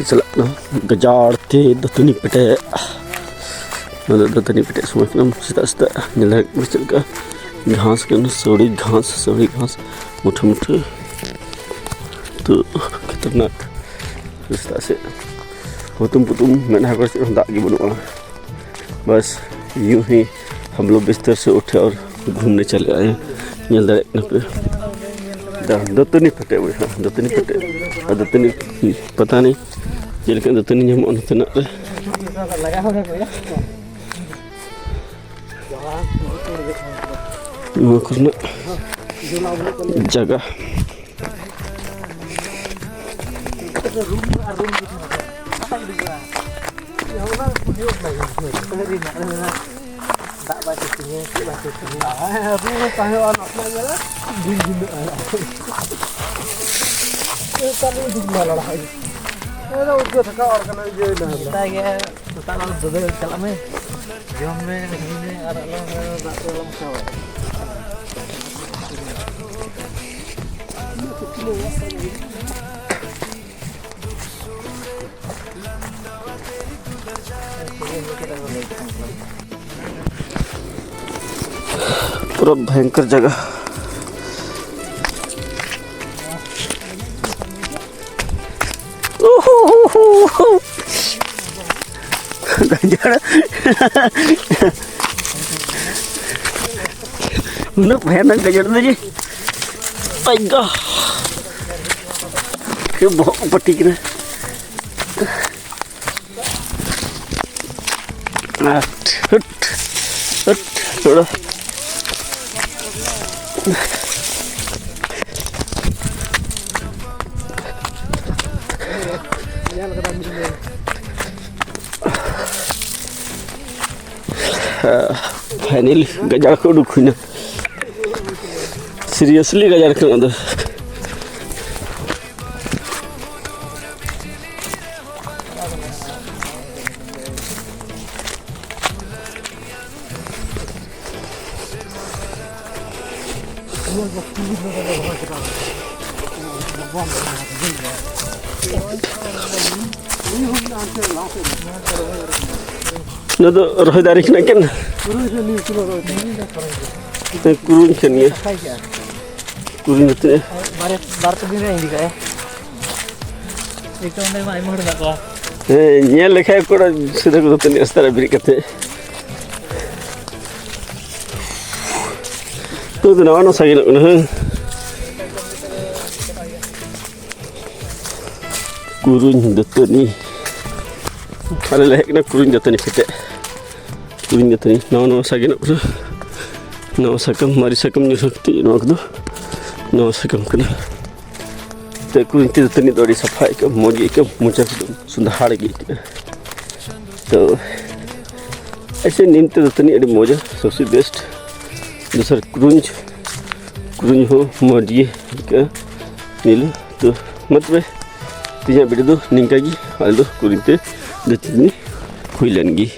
चला गजार थे दतनी पेटे दतनी पेटे समय सीता सीता चल का घास के सड़ी घास मुठे मुठे तो खतरनाक रास्ता से हुतुम पुतुम मेना कर दागी बनुआ। बस यूं ही हम लोग बिस्तर से उठे और घूमने चले आए पे दतनी फटे दतनी पता नहीं जैसे दतनी जमन जगह पूरा भयंकर जगह। भयानक गजर जी पैगा बहुत पट्टी की थोड़ा फाइनली गजार को दुखना सीरियसली गजार के अंदर न तो रह दारी ना क्या ना कुरुन खेलनी कुरुन होते हैं बार तो दिन रहेंगी क्या एक तो उन्हें माय मोड़ लगा ये लिखा है कोड़ा सीधा को तो नहीं इस तरह ब्रेक करते तो नवानो सही ना कुरुन दतनी अरे लहक ना कुरुन दतनी फिटे कुरुन दतनी नवानो सही ना नवा सकम मारी सकम जो सकती नवा कदो नवा सकम कना ते कुरुन दतनी दौड़ी सफाई का मोजी का मुझे सुंदर की तो ऐसे नींद दतनी अड़ी मोजा सबसे बेस्ट दूसरा कुरुंज हो मोजी का नीलू तो मतलब तीन वीडियो निंका की कुरुन दतनी हुई लेंगी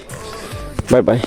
बाय बाय।